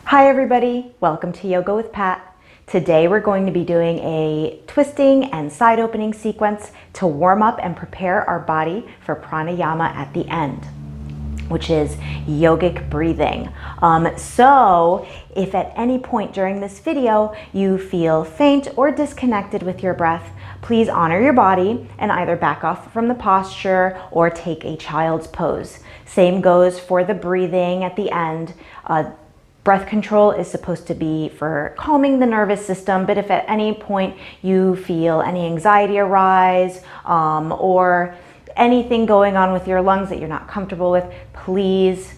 Hi everybody, welcome to Yoga with Pat. Today we're going to be doing a twisting and side opening sequence to warm up and prepare our body for pranayama at the end, which is yogic breathing. So if at any point during this video you feel faint or disconnected with your breath, please honor your body and either back off from the posture or take a child's pose. Same goes for the breathing at the end. Breath control is supposed to be for calming the nervous system, but if at any point you feel any anxiety arise or anything going on with your lungs that you're not comfortable with, please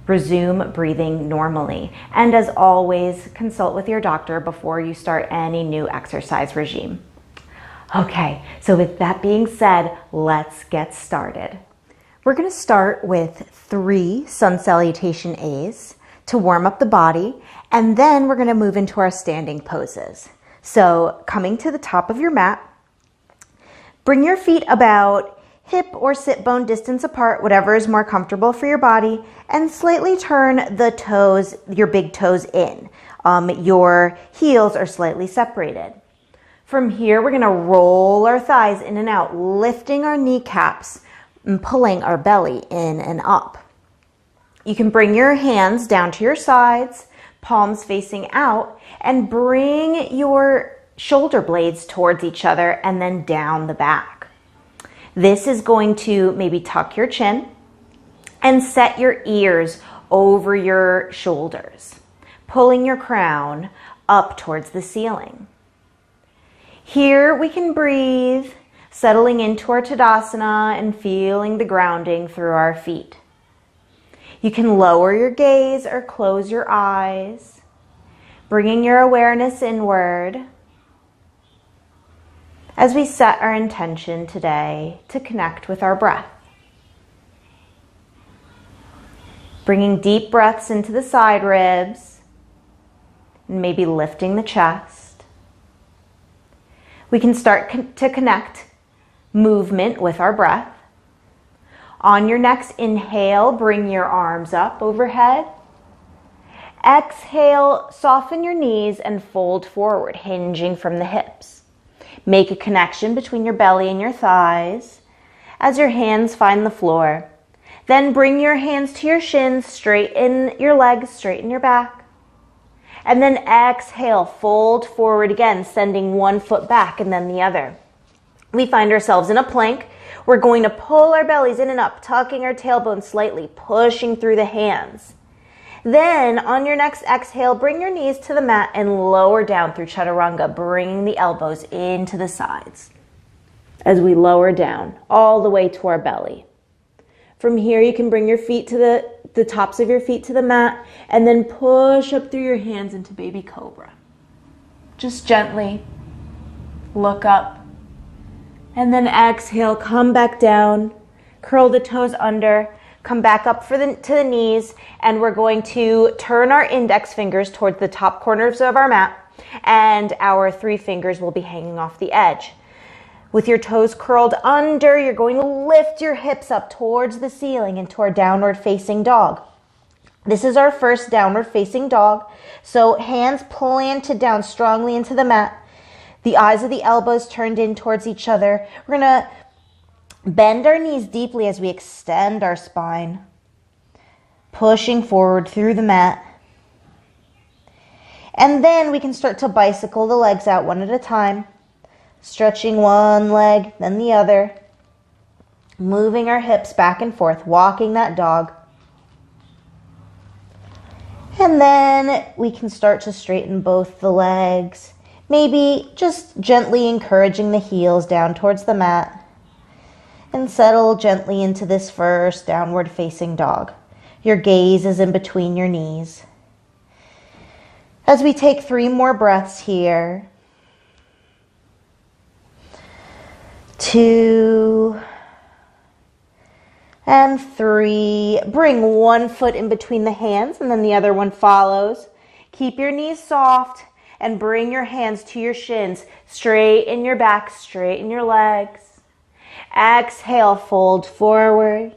resume breathing normally. And as always, consult with your doctor before you start any new exercise regime. Okay, so with that being said, let's get started. We're going to start with 3 sun salutation A's to warm up the body, and then we're going to move into our standing poses. So coming to the top of your mat, bring your feet about hip or sit bone distance apart, whatever is more comfortable for your body, and slightly turn the toes, your big toes in. Your heels are slightly separated. From here, we're going to roll our thighs in and out, lifting our kneecaps and pulling our belly in and up. You can bring your hands down to your sides, palms facing out, and bring your shoulder blades towards each other and then down the back. This is going to maybe tuck your chin and set your ears over your shoulders, pulling your crown up towards the ceiling. Here we can breathe, settling into our Tadasana and feeling the grounding through our feet. You can lower your gaze or close your eyes, bringing your awareness inward as we set our intention today to connect with our breath. Bringing deep breaths into the side ribs and maybe lifting the chest. We can start to connect movement with our breath. On your next inhale, bring your arms up overhead. Exhale, soften your knees and fold forward, hinging from the hips. Make a connection between your belly and your thighs as your hands find the floor. Then bring your hands to your shins, straighten your legs, straighten your back. And then exhale, fold forward again, sending one foot back and then the other. We find ourselves in a plank. We're going to pull our bellies in and up, tucking our tailbone slightly, pushing through the hands. Then on your next exhale, bring your knees to the mat and lower down through chaturanga, bringing the elbows into the sides as we lower down all the way to our belly. From here, you can bring your feet to the tops of your feet to the mat and then push up through your hands into baby cobra. Just gently look up. And then exhale, come back down, curl the toes under, come back up to the knees, and we're going to turn our index fingers towards the top corners of our mat, and our 3 fingers will be hanging off the edge. With your toes curled under, you're going to lift your hips up towards the ceiling into our downward facing dog. This is our first downward facing dog, so hands planted down strongly into the mat. The eyes of the elbows turned in towards each other. We're going to bend our knees deeply as we extend our spine, pushing forward through the mat. And then we can start to bicycle the legs out one at a time, stretching one leg, then the other, moving our hips back and forth, walking that dog. And then we can start to straighten both the legs. Maybe just gently encouraging the heels down towards the mat and settle gently into this first downward facing dog. Your gaze is in between your knees. As we take 3 more breaths here. 2 and 3. Bring one foot in between the hands and then the other one follows. Keep your knees soft. And bring your hands to your shins. Straighten your back, straighten your legs. Exhale, fold forward.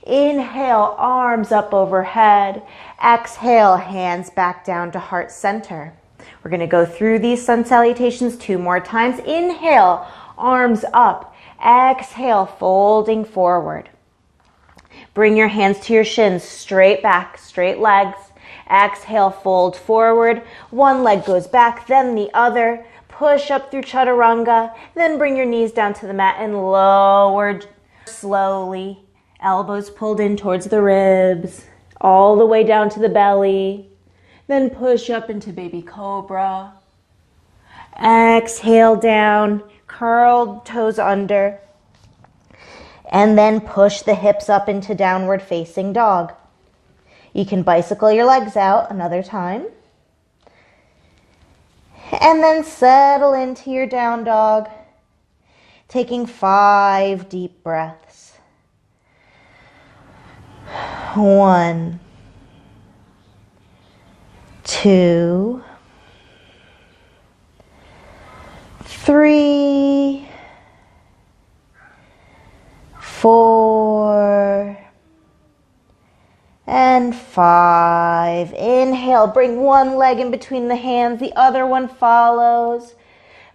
Inhale, arms up overhead. Exhale, hands back down to heart center. We're going to go through these sun salutations 2 more times. Inhale, arms up. Exhale, folding forward. Bring your hands to your shins, straight back, straight legs. Exhale, fold forward. One leg goes back, then the other. Push up through chaturanga. Then bring your knees down to the mat and lower slowly. Elbows pulled in towards the ribs, all the way down to the belly. Then push up into baby cobra. Exhale down, curled toes under. And then push the hips up into downward facing dog. You can bicycle your legs out another time. And then settle into your down dog, taking 5 deep breaths. 1, 2, 3, 4, and 5. Inhale, bring one leg in between the hands, the other one follows.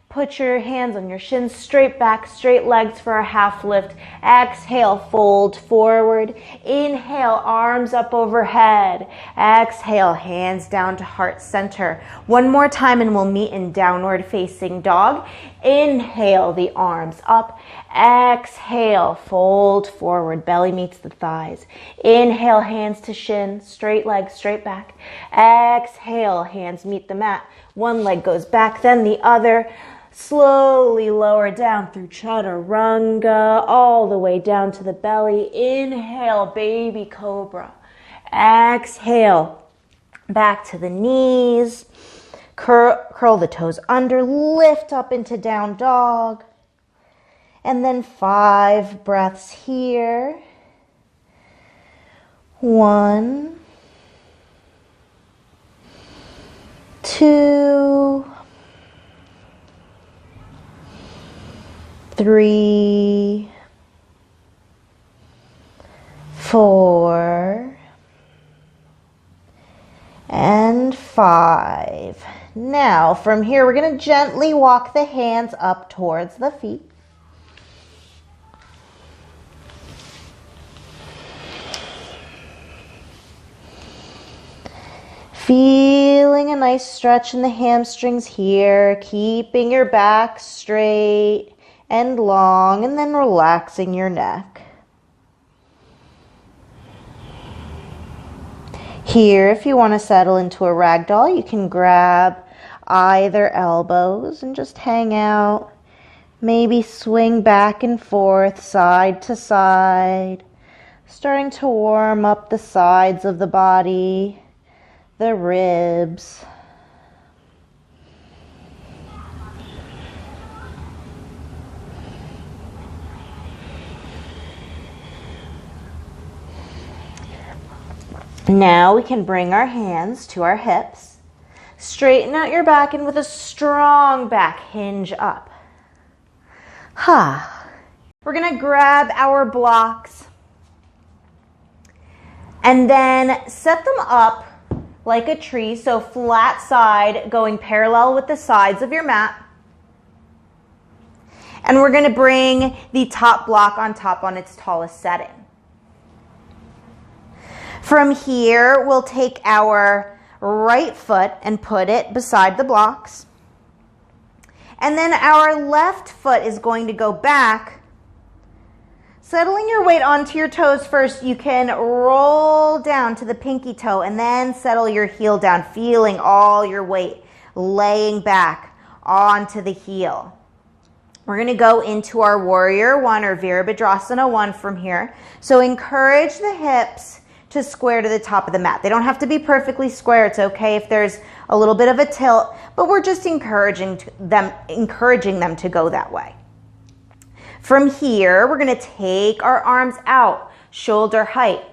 Put your hands on your shins, straight back, straight legs for a half lift. Exhale, fold forward. Inhale, arms up overhead. Exhale, hands down to heart center. One more time and we'll meet in downward facing dog. Inhale, the arms up. Exhale, fold forward, belly meets the thighs. Inhale, hands to shin, straight legs, straight back. Exhale, hands meet the mat. One leg goes back, then the other. Slowly lower down through chaturanga, all the way down to the belly. Inhale, baby cobra. Exhale, back to the knees. Curl the toes under, lift up into down dog. And then 5 breaths here. 1, 2, 3, 4, and 5. Now, from here, we're going to gently walk the hands up towards the feet. Feeling a nice stretch in the hamstrings here, keeping your back straight and long, and then relaxing your neck. Here, if you want to settle into a ragdoll, you can grab either elbows and just hang out. Maybe swing back and forth, side to side, starting to warm up the sides of the body, the ribs. Now we can bring our hands to our hips. Straighten out your back and with a strong back, hinge up. We're going to grab our blocks and then set them up like a tree, so flat side going parallel with the sides of your mat. And we're going to bring the top block on top on its tallest setting. From here, we'll take our right foot and put it beside the blocks. And then our left foot is going to go back. Settling your weight onto your toes first, you can roll down to the pinky toe and then settle your heel down, feeling all your weight laying back onto the heel. We're going to go into our Warrior 1 or Virabhadrasana 1 from here. So encourage the hips to square to the top of the mat. They don't have to be perfectly square. It's okay if there's a little bit of a tilt, but we're just encouraging them to go that way. From here, we're going to take our arms out, shoulder height.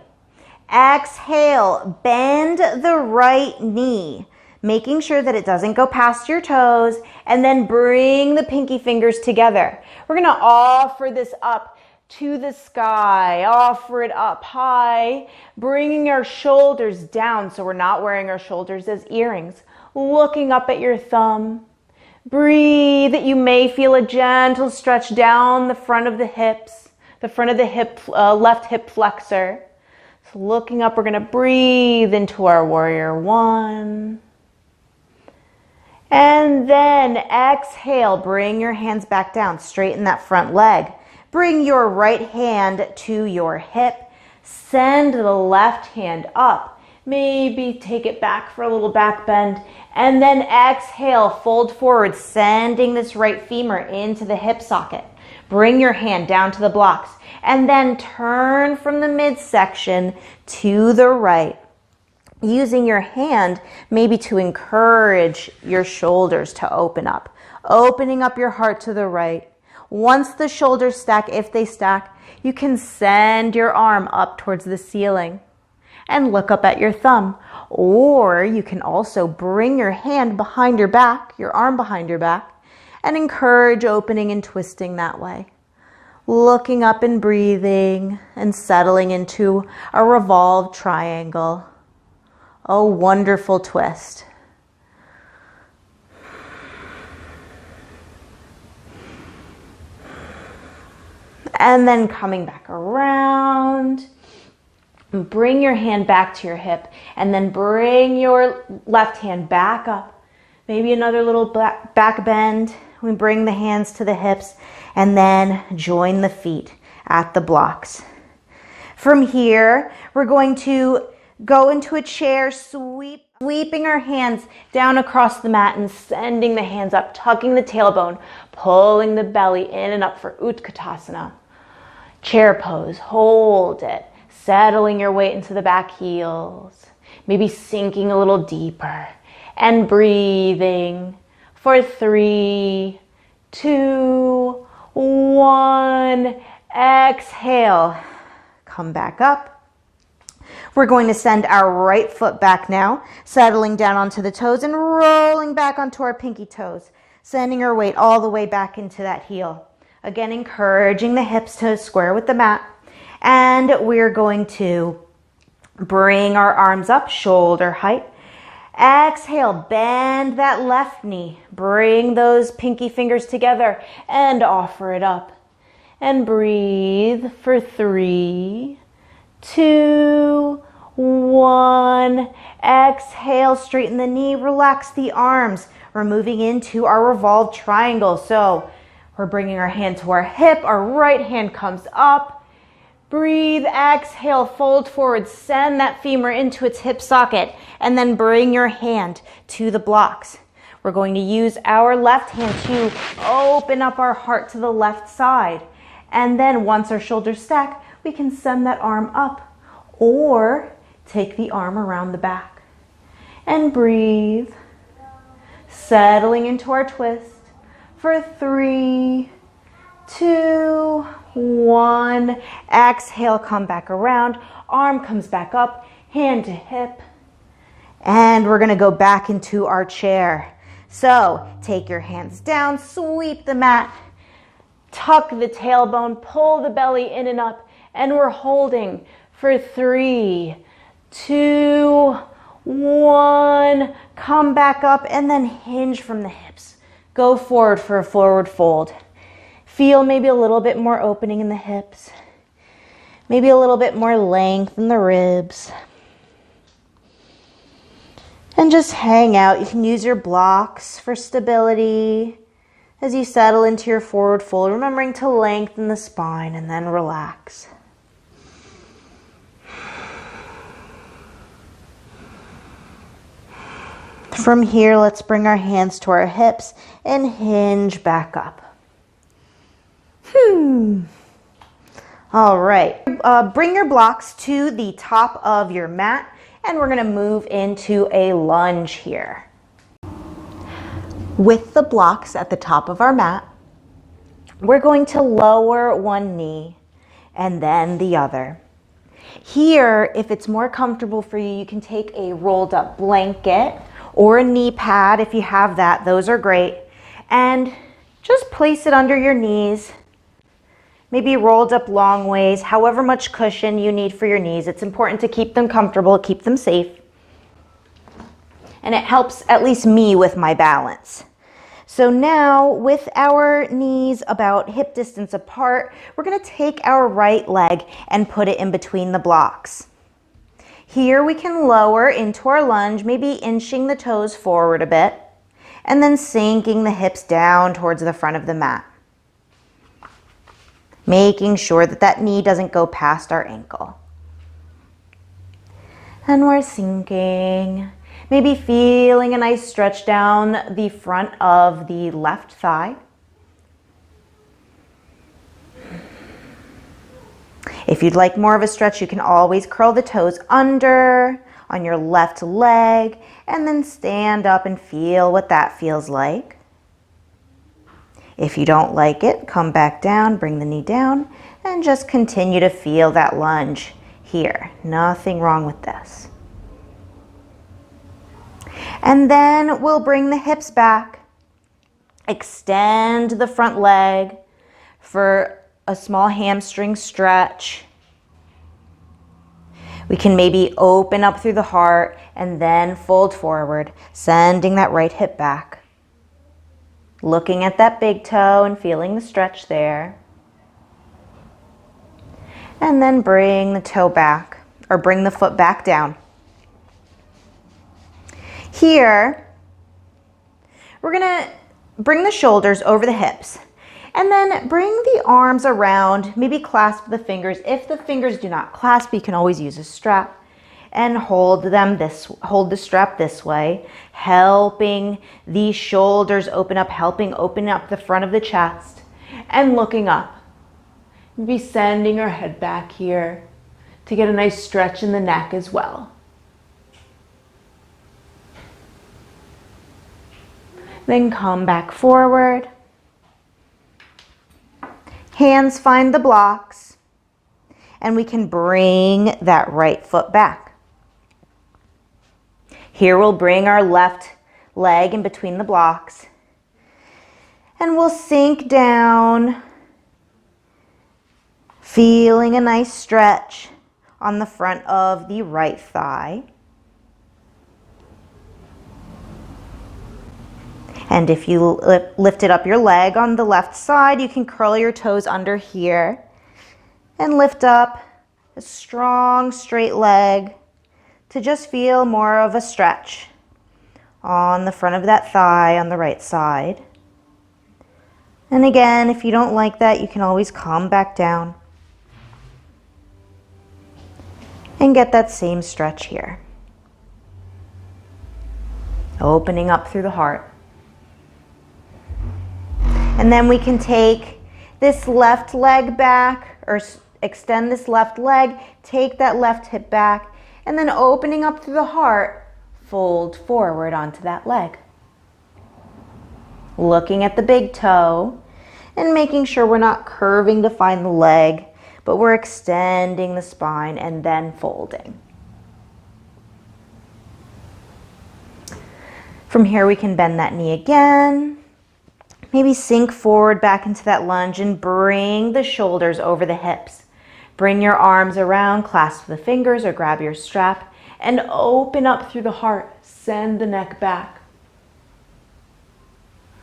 Exhale, bend the right knee, making sure that it doesn't go past your toes, and then bring the pinky fingers together. We're going to offer this up to the sky. Offer it up high, bringing our shoulders down so we're not wearing our shoulders as earrings. Looking up at your thumb. Breathe. You may feel a gentle stretch down the front of the hips, the front of the left hip flexor. So looking up, we're going to breathe into our warrior one. And then exhale, bring your hands back down, straighten that front leg. Bring your right hand to your hip, send the left hand up. Maybe take it back for a little back bend, and then exhale, fold forward, sending this right femur into the hip socket. Bring your hand down to the blocks, and then turn from the midsection to the right. Using your hand maybe to encourage your shoulders to open up. Opening up your heart to the right. Once the shoulders stack, if they stack, you can send your arm up towards the ceiling and look up at your thumb. Or you can also bring your hand behind your back, your arm behind your back, and encourage opening and twisting that way. Looking up and breathing and settling into a revolved triangle. A wonderful twist. And then coming back around. Bring your hand back to your hip and then bring your left hand back up. Maybe another little back bend. We bring the hands to the hips and then join the feet at the blocks. From here, we're going to go into a chair, sweeping our hands down across the mat and sending the hands up, tucking the tailbone, pulling the belly in and up for Utkatasana. Chair pose, hold it, settling your weight into the back heels, maybe sinking a little deeper and breathing for 3, 2, 1. Exhale, come back up. We're going to send our right foot back now, settling down onto the toes and rolling back onto our pinky toes, sending our weight all the way back into that heel. Again, encouraging the hips to square with the mat. And we're going to bring our arms up, shoulder height. Exhale, bend that left knee. Bring those pinky fingers together and offer it up. And breathe for 3, 2, 1. Exhale, straighten the knee, relax the arms. We're moving into our revolved triangle. So we're bringing our hand to our hip, our right hand comes up. Breathe, exhale, fold forward, send that femur into its hip socket, and then bring your hand to the blocks. We're going to use our left hand to open up our heart to the left side. And then once our shoulders stack, we can send that arm up or take the arm around the back. And breathe, settling into our twist for 3, 2, 1. Exhale, come back around. Arm comes back up, hand to hip. And we're going to go back into our chair. So take your hands down, sweep the mat, tuck the tailbone, pull the belly in and up. And we're holding for 3, 2, 1. Come back up and then hinge from the hips. Go forward for a forward fold. Feel maybe a little bit more opening in the hips. Maybe a little bit more length in the ribs. And just hang out. You can use your blocks for stability as you settle into your forward fold, remembering to lengthen the spine and then relax. From here, let's bring our hands to our hips and hinge back up. All right. Bring your blocks to the top of your mat, and we're going to move into a lunge here. With the blocks at the top of our mat, we're going to lower one knee and then the other. Here, if it's more comfortable for you, you can take a rolled up blanket or a knee pad if you have that. Those are great. And just place it under your knees maybe rolled up long ways, however much cushion you need for your knees. It's important to keep them comfortable, keep them safe. And it helps at least me with my balance. So now with our knees about hip distance apart, we're going to take our right leg and put it in between the blocks. Here we can lower into our lunge, maybe inching the toes forward a bit, and then sinking the hips down towards the front of the mat. Making sure that that knee doesn't go past our ankle. And we're sinking. Maybe feeling a nice stretch down the front of the left thigh. If you'd like more of a stretch, you can always curl the toes under on your left leg and then stand up and feel what that feels like. If you don't like it, come back down, bring the knee down, and just continue to feel that lunge here. Nothing wrong with this. And then we'll bring the hips back, extend the front leg for a small hamstring stretch. We can maybe open up through the heart and then fold forward, sending that right hip back. Looking at that big toe and feeling the stretch there. And then bring the toe back, or bring the foot back down. Here, we're going to bring the shoulders over the hips and then bring the arms around, maybe clasp the fingers. If the fingers do not clasp, you can always use a strap and hold the strap this way, helping the shoulders open up, helping open up the front of the chest and looking up. Maybe sending our head back here to get a nice stretch in the neck as well. Then come back forward. Hands find the blocks. And we can bring that right foot back. Here we'll bring our left leg in between the blocks. And we'll sink down, feeling a nice stretch on the front of the right thigh. And if you lifted up your leg on the left side, you can curl your toes under here and lift up a strong straight leg to just feel more of a stretch on the front of that thigh on the right side. And again, if you don't like that, you can always come back down and get that same stretch here. Opening up through the heart. And then we can take this left leg back, or extend this left leg, take that left hip back, and then opening up through the heart, fold forward onto that leg. Looking at the big toe and making sure we're not curving to find the leg, but we're extending the spine and then folding. From here we can bend that knee again. Maybe sink forward back into that lunge and bring the shoulders over the hips. Bring your arms around, clasp the fingers or grab your strap and open up through the heart. Send the neck back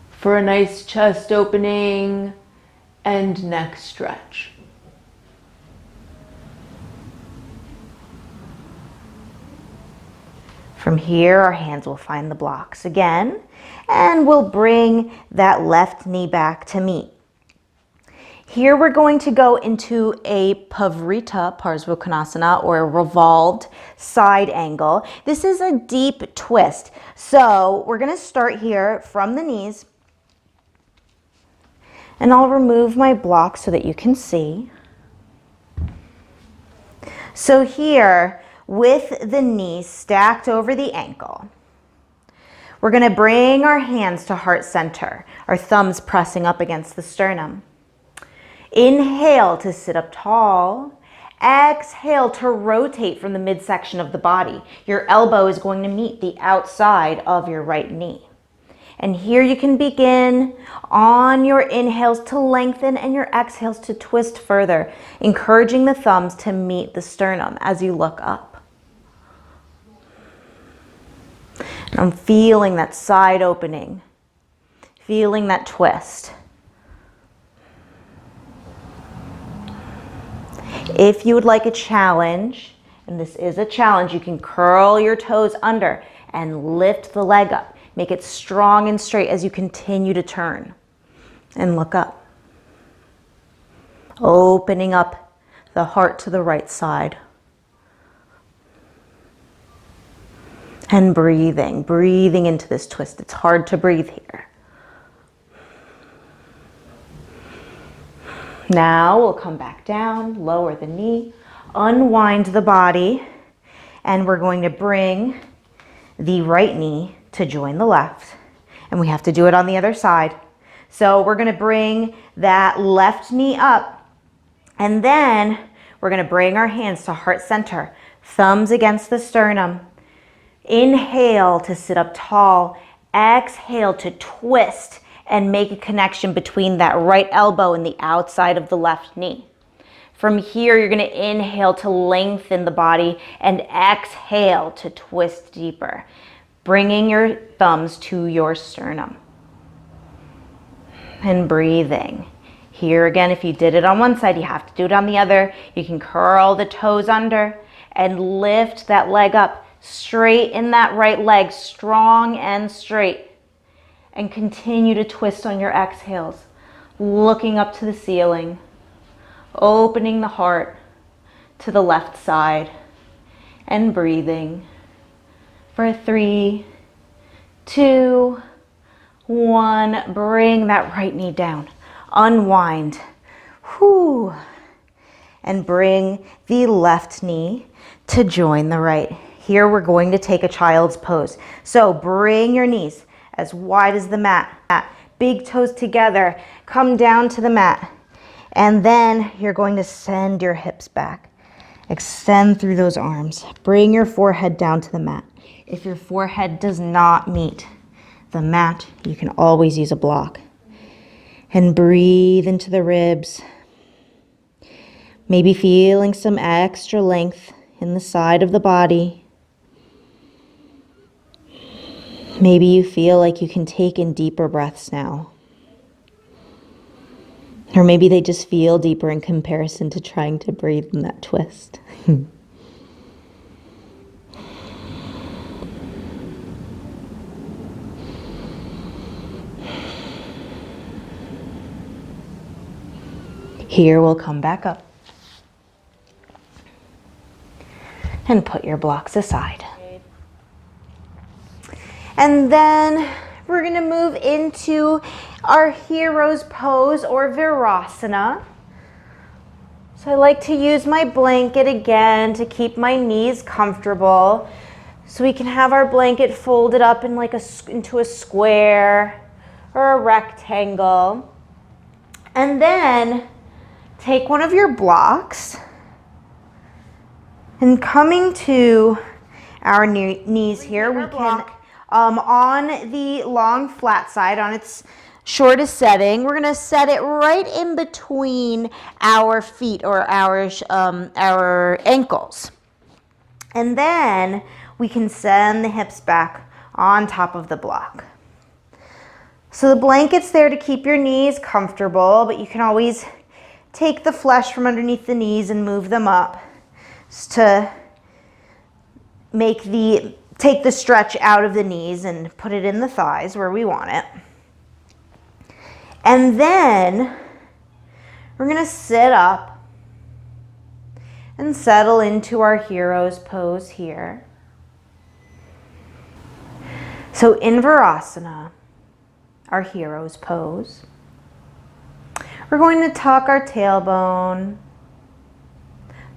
for a nice chest opening and neck stretch. From here, our hands will find the blocks again, and we'll bring that left knee back to meet. Here we're going to go into a Pavrita Parsvakonasana, or a revolved side angle. This is a deep twist. So we're going to start here from the knees, and I'll remove my block so that you can see. So here, with the knee stacked over the ankle, we're going to bring our hands to heart center, our thumbs pressing up against the sternum. Inhale to sit up tall. Exhale to rotate from the midsection of the body. Your elbow is going to meet the outside of your right knee. And here you can begin on your inhales to lengthen and your exhales to twist further, encouraging the thumbs to meet the sternum as you look up. And I'm feeling that side opening, feeling that twist. If you would like a challenge, and this is a challenge, you can curl your toes under and lift the leg up. Make it strong and straight as you continue to turn and look up. Opening up the heart to the right side. And breathing into this twist. It's hard to breathe here. Now we'll come back down, lower the knee, unwind the body, and we're going to bring the right knee to join the left. And we have to do it on the other side. So we're going to bring that left knee up, and then we're going to bring our hands to heart center, thumbs against the sternum. Inhale to sit up tall. Exhale to twist and make a connection between that right elbow and the outside of the left knee. From here, you're going to inhale to lengthen the body and exhale to twist deeper, bringing your thumbs to your sternum. And breathing. Here again, if you did it on one side, you have to do it on the other. You can curl the toes under and lift that leg up. Straighten that right leg, strong and straight. And continue to twist on your exhales, looking up to the ceiling, opening the heart to the left side, and breathing for 3, 2, 1. Bring that right knee down, unwind, whew, and bring the left knee to join the right. Here we're going to take a child's pose. So bring your knees as wide as the mat. Big toes together. Come down to the mat. And then you're going to send your hips back. Extend through those arms. Bring your forehead down to the mat. If your forehead does not meet the mat, you can always use a block. And breathe into the ribs. Maybe feeling some extra length in the side of the body. Maybe you feel like you can take in deeper breaths now. Or maybe they just feel deeper in comparison to trying to breathe in that twist. Here we'll come back up. And put your blocks aside. And then we're going to move into our hero's pose or virasana. So I like to use my blanket again to keep my knees comfortable. So we can have our blanket folded up in into a square or a rectangle. And then take one of your blocks and coming to our knees here, we can on the long flat side, on its shortest setting, we're going to set it right in between our feet or our ankles. And then we can send the hips back on top of the block. So the blanket's there to keep your knees comfortable, but you can always take the flesh from underneath the knees and move them up just to take the stretch out of the knees and put it in the thighs where we want it. And then we're going to sit up and settle into our hero's pose here. So in Virasana, our hero's pose, we're going to tuck our tailbone,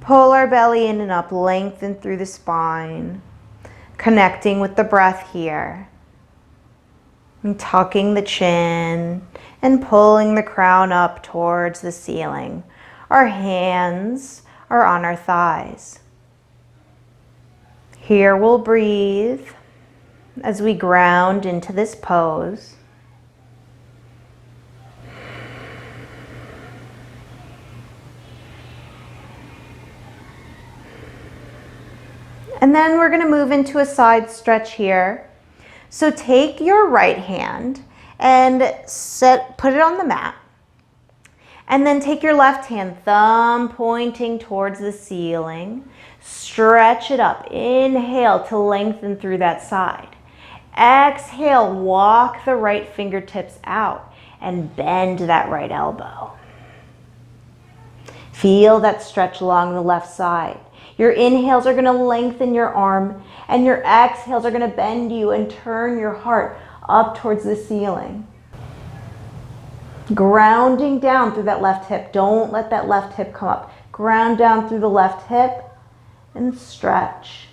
pull our belly in and up, lengthen through the spine, connecting with the breath here. And tucking the chin and pulling the crown up towards the ceiling. Our hands are on our thighs. Here we'll breathe. as we ground into this pose. And then we're going to move into a side stretch here. So take your right hand and put it on the mat. And then take your left hand, thumb pointing towards the ceiling. Stretch it up. Inhale to lengthen through that side. Exhale, walk the right fingertips out and bend that right elbow. Feel that stretch along the left side. Your inhales are going to lengthen your arm, and your exhales are going to bend you and turn your heart up towards the ceiling. Grounding down through that left hip. Don't let that left hip come up. Ground down through the left hip and stretch.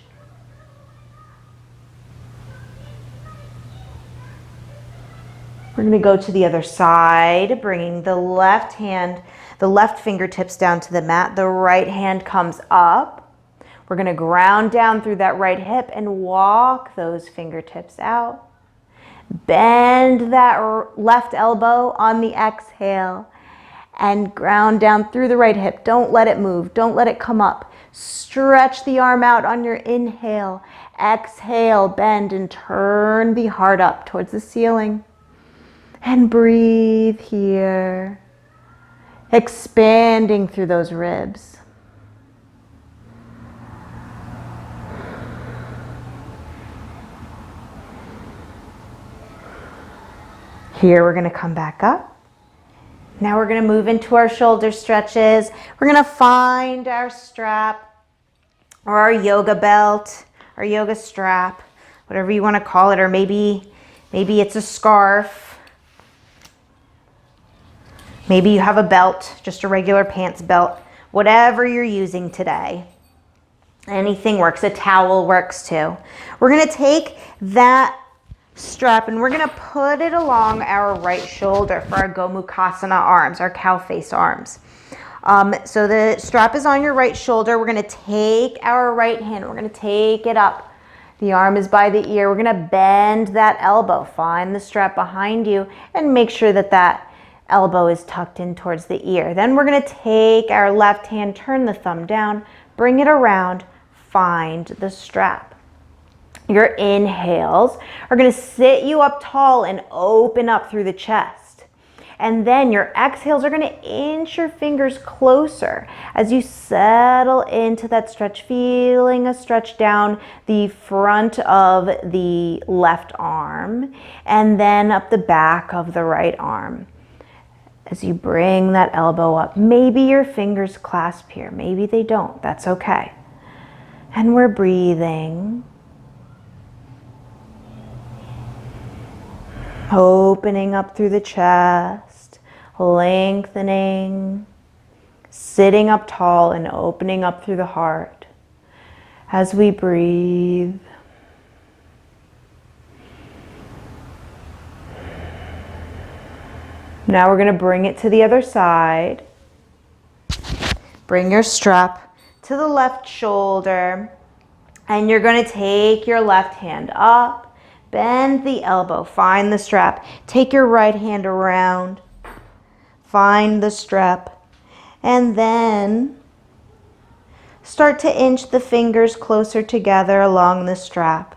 We're going to go to the other side, bringing the left hand, the left fingertips down to the mat. The right hand comes up. We're going to ground down through that right hip and walk those fingertips out. Bend that left elbow on the exhale and ground down through the right hip. Don't let it move. Don't let it come up. Stretch the arm out on your inhale. Exhale, bend and turn the heart up towards the ceiling. And breathe here, expanding through those ribs. Here we're going to come back up. Now we're going to move into our shoulder stretches. We're going to find our strap or our yoga belt, our yoga strap, whatever you want to call it, or maybe it's a scarf. Maybe you have a belt, just a regular pants belt, whatever you're using today. Anything works. A towel works too. We're going to take that strap and we're going to put it along our right shoulder for our Gomukhasana arms, our cow face arms. So the strap is on your right shoulder. We're going to take our right hand. We're going to take it up. The arm is by the ear. We're going to bend that elbow. Find the strap behind you and make sure that that elbow is tucked in towards the ear. Then we're going to take our left hand, turn the thumb down, bring it around, find the strap. Your inhales are going to sit you up tall and open up through the chest. And then your exhales are going to inch your fingers closer as you settle into that stretch, feeling a stretch down the front of the left arm and then up the back of the right arm. As you bring that elbow up, maybe your fingers clasp here, maybe they don't, that's okay. And we're breathing. Opening up through the chest, lengthening, sitting up tall and opening up through the heart as we breathe. Now we're going to bring it to the other side. Bring your strap to the left shoulder and you're going to take your left hand up. Bend the elbow, find the strap. Take your right hand around, find the strap, and then start to inch the fingers closer together along the strap.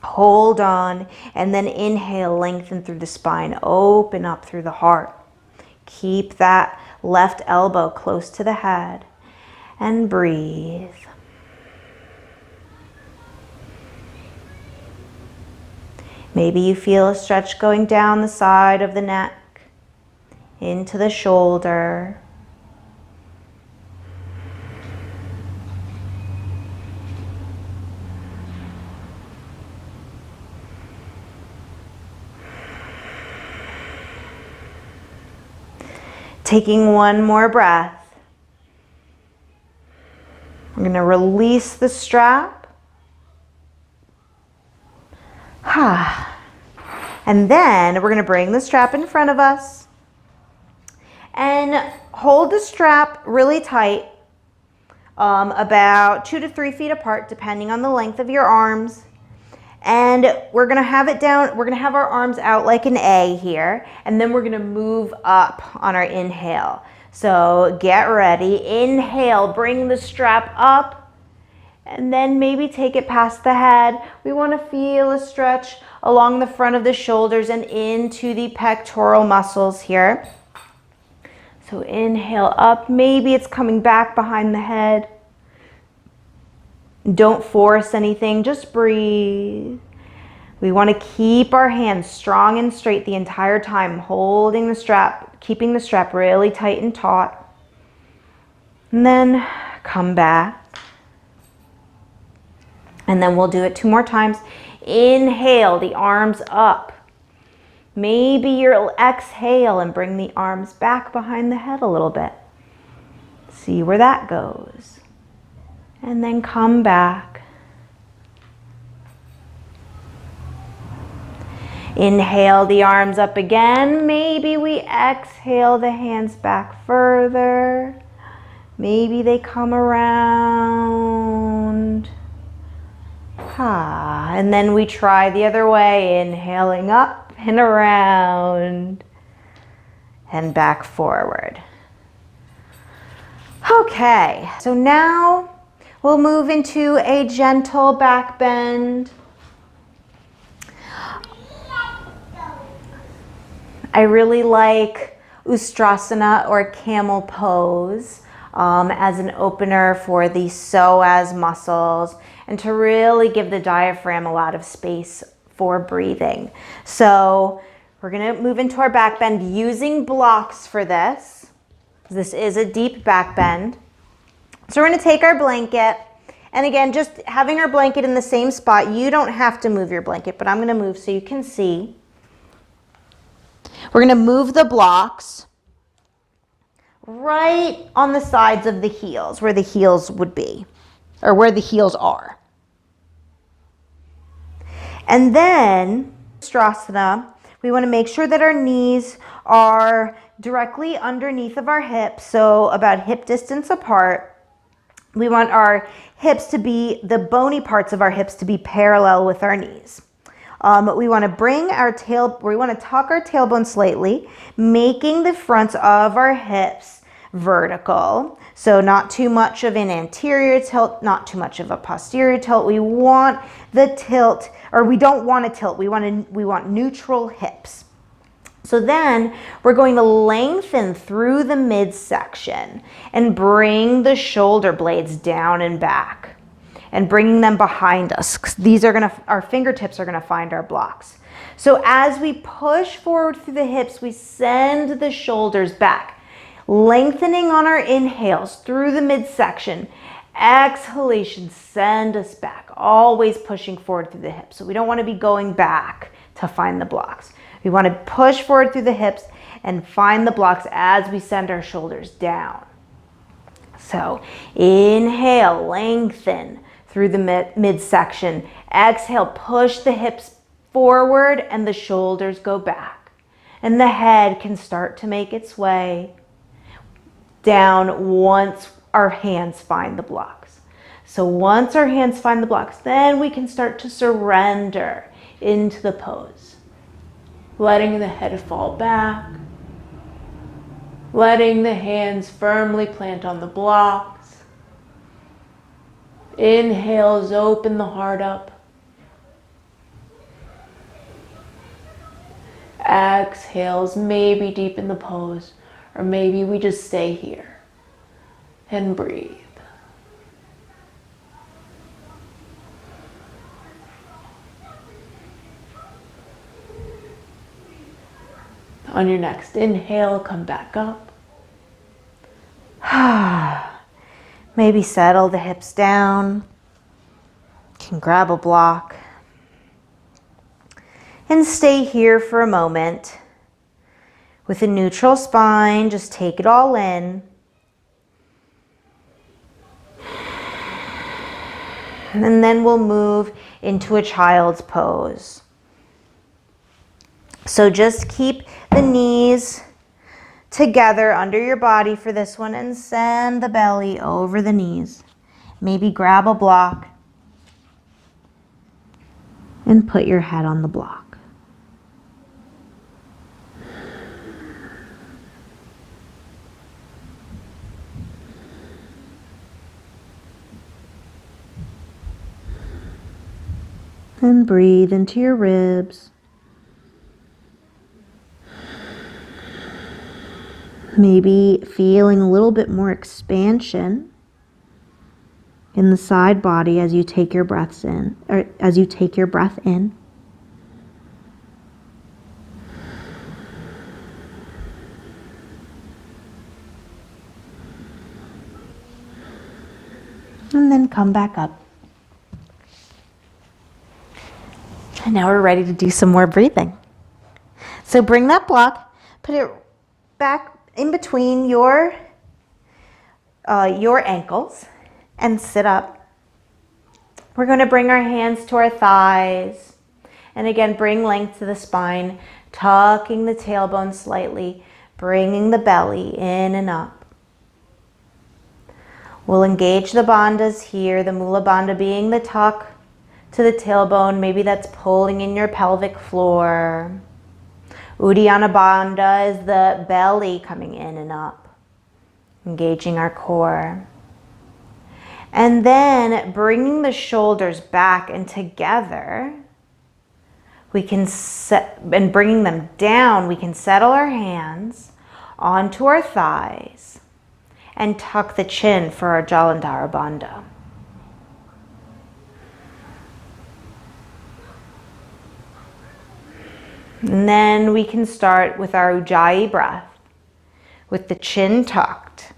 Hold on, and then inhale, lengthen through the spine, open up through the heart. Keep that left elbow close to the head, and breathe. Maybe you feel a stretch going down the side of the neck, into the shoulder. Taking one more breath. I'm going to release the strap. And then we're going to bring the strap in front of us and hold the strap really tight, about 2 to 3 feet apart, depending on the length of your arms. And we're gonna have it down, we're gonna have our arms out like an A here, and then we're gonna move up on our inhale. So get ready, inhale, bring the strap up, and then maybe take it past the head. We wanna feel a stretch along the front of the shoulders and into the pectoral muscles here. So inhale up, maybe it's coming back behind the head. Don't force anything, just breathe. We want to keep our hands strong and straight the entire time, holding the strap, keeping the strap really tight and taut. And then come back. And then we'll do it 2 more times. Inhale, the arms up. Maybe you'll exhale and bring the arms back behind the head a little bit. See where that goes. And then come back. Inhale the arms up again. Maybe we exhale the hands back further. Maybe they come around. And then we try the other way, inhaling up and around and back forward. Okay, so now we'll move into a gentle back bend. I really like Ustrasana or camel pose as an opener for the psoas muscles and to really give the diaphragm a lot of space for breathing. So we're gonna move into our back bend using blocks for this. This is a deep back bend. So we're gonna take our blanket, and again, just having our blanket in the same spot, you don't have to move your blanket, but I'm gonna move so you can see. We're gonna move the blocks right on the sides of the heels, where the heels would be, or where the heels are. And then, Ustrasana, we wanna make sure that our knees are directly underneath of our hips, so about hip distance apart. We want our hips to be, the bony parts of our hips to be parallel with our knees. We want to bring our we want to tuck our tailbone slightly, making the fronts of our hips vertical. So not too much of an anterior tilt, not too much of a posterior tilt. We want the tilt, or we don't want a tilt. We want neutral hips. So then we're going to lengthen through the midsection and bring the shoulder blades down and back and bringing them behind us. These are our fingertips are gonna find our blocks. So as we push forward through the hips, we send the shoulders back, lengthening on our inhales through the midsection. Exhalation, send us back, always pushing forward through the hips. So we don't wanna be going back to find the blocks. We want to push forward through the hips and find the blocks as we send our shoulders down. So inhale, lengthen through the midsection. Exhale, push the hips forward and the shoulders go back. And the head can start to make its way down once our hands find the blocks. So once our hands find the blocks, then we can start to surrender into the pose. Letting the head fall back, letting the hands firmly plant on the blocks. Inhales, open the heart up. Exhales, maybe deepen the pose, or maybe we just stay here and breathe. On your next inhale, come back up. Maybe settle the hips down. You can grab a block. And stay here for a moment. With a neutral spine, just take it all in. And then we'll move into a child's pose. So just keep the knees together under your body for this one and send the belly over the knees. Maybe grab a block. and put your head on the block. And breathe into your ribs. Maybe feeling a little bit more expansion in the side body as you take your breaths in, or as you take your breath in. And then come back up. And now we're ready to do some more breathing. So bring that block, put it back in between your ankles and sit up. We're going to bring our hands to our thighs. And again, bring length to the spine, tucking the tailbone slightly, bringing the belly in and up. We'll engage the bandhas here, the Mula Bandha being the tuck to the tailbone. Maybe that's pulling in your pelvic floor. Uddiyana Bandha is the belly coming in and up, engaging our core. And then bringing the shoulders back and together, we can and bringing them down, we can settle our hands onto our thighs and tuck the chin for our Jalandhara Bandha. And then we can start with our Ujjayi breath, with the chin tucked.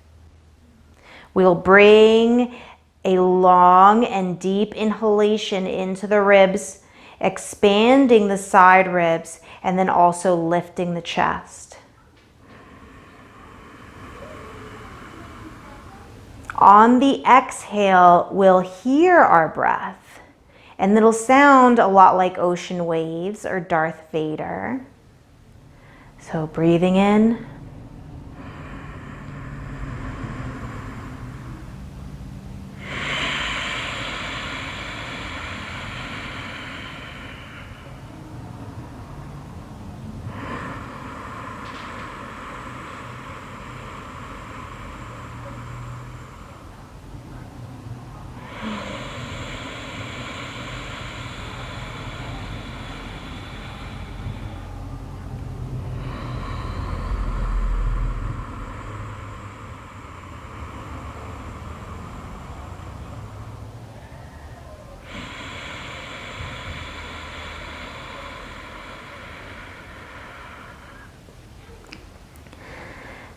We'll bring a long and deep inhalation into the ribs, expanding the side ribs, and then also lifting the chest. On the exhale, we'll hear our breath. And it'll sound a lot like ocean waves or Darth Vader. So breathing in.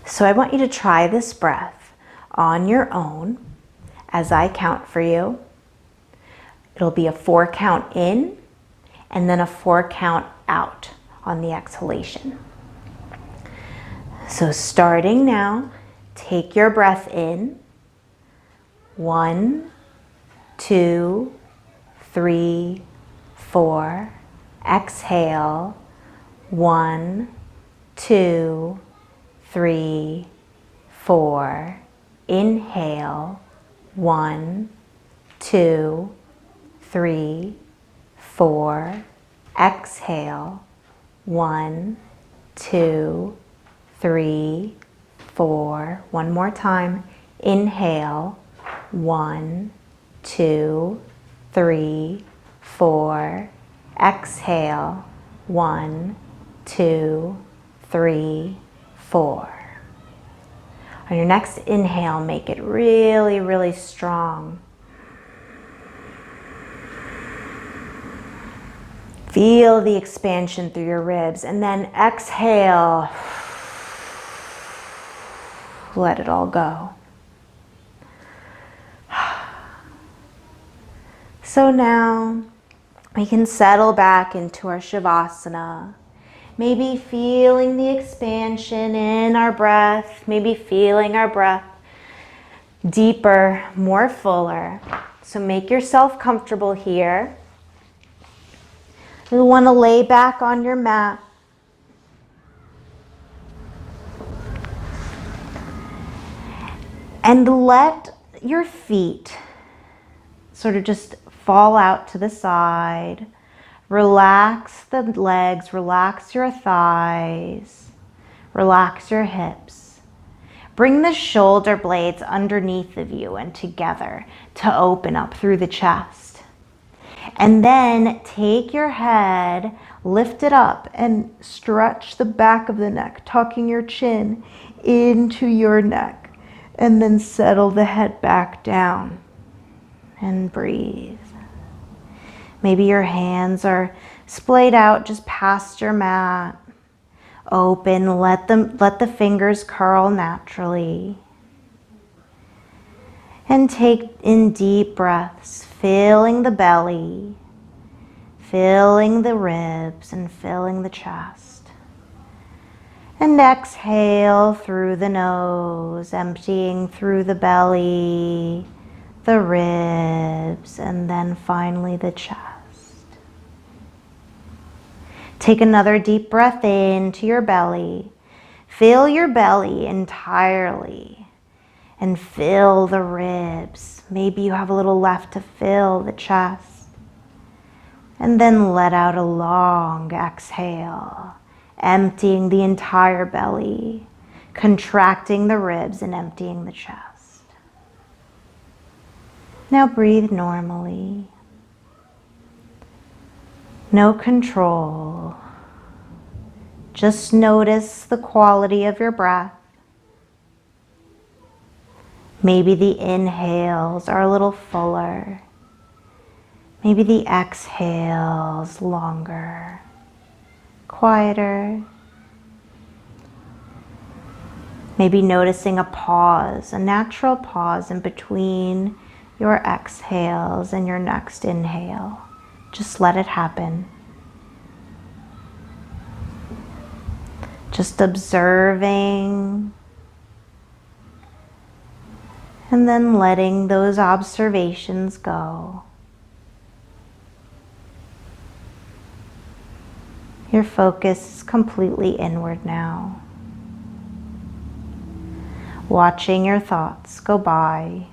So I want you to try this breath on your own as I count for you. It'll be a 4 count in and then a 4 count out on the exhalation. So starting now, take your breath in. 1, 2, 3, 4. Exhale. 1, 2, 3, 4. Inhale. 1, 2, 3, 4. Exhale. 1, 2, 3, 4. One more time. Inhale. 1, 2, 3, 4. Exhale. 1, 2, 3, 4. On your next inhale, make it really, really strong. Feel the expansion through your ribs, and then exhale. Let it all go. So now we can settle back into our Shavasana. Maybe feeling the expansion in our breath, maybe feeling our breath deeper, more fuller. So make yourself comfortable here. You want to lay back on your mat. And let your feet sort of just fall out to the side Relax the legs, relax your thighs, relax your hips. Bring the shoulder blades underneath of you and together to open up through the chest. And then take your head, lift it up and stretch the back of the neck, tucking your chin into your neck. And then settle the head back down and breathe. Maybe your hands are splayed out just past your mat. Open, let the fingers curl naturally. And take in deep breaths, filling the belly, filling the ribs, and filling the chest. And exhale through the nose, emptying through the belly, the ribs, and then finally the chest. Take another deep breath into your belly. Fill your belly entirely and fill the ribs. Maybe you have a little left to fill the chest. And then let out a long exhale, emptying the entire belly, contracting the ribs and emptying the chest. Now breathe normally. No control. Just notice the quality of your breath. Maybe the inhales are a little fuller. Maybe the exhales longer, quieter. Maybe noticing a pause, a natural pause in between your exhales and your next inhale. Just let it happen. Just observing and then letting those observations go. Your focus is completely inward now. Watching your thoughts go by.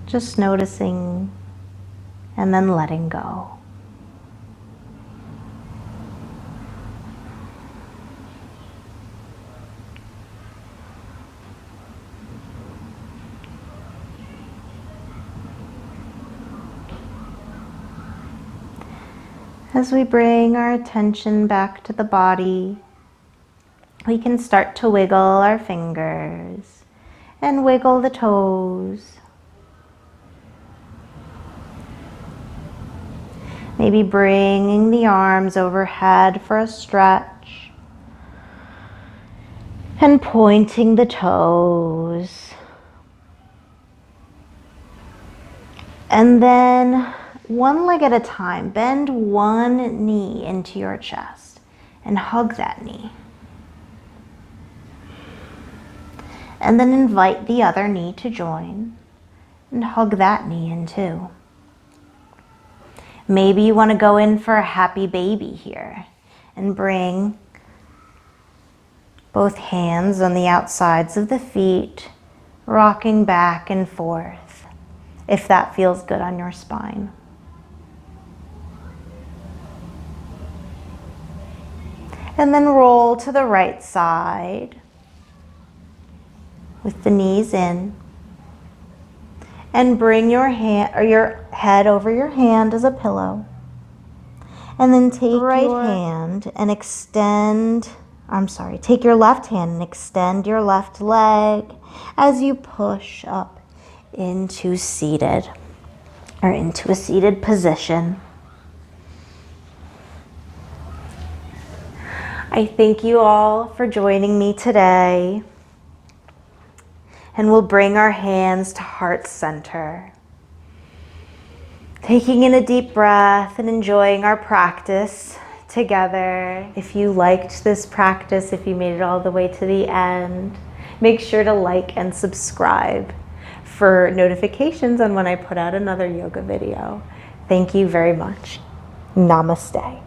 Just noticing and then letting go. As we bring our attention back to the body, we can start to wiggle our fingers and wiggle the toes. Maybe bringing the arms overhead for a stretch and pointing the toes. And then one leg at a time, bend one knee into your chest and hug that knee. And then invite the other knee to join and hug that knee in too. Maybe you want to go in for a happy baby here and bring both hands on the outsides of the feet, rocking back and forth, if that feels good on your spine. And then roll to the right side with the knees in. And bring your hand or your head over your hand as a pillow. And then take your left hand and extend your left leg as you push up into a seated position. I thank you all for joining me today. And we'll bring our hands to heart center. Taking in a deep breath and enjoying our practice together. If you liked this practice, if you made it all the way to the end, make sure to like and subscribe for notifications on when I put out another yoga video. Thank you very much. Namaste.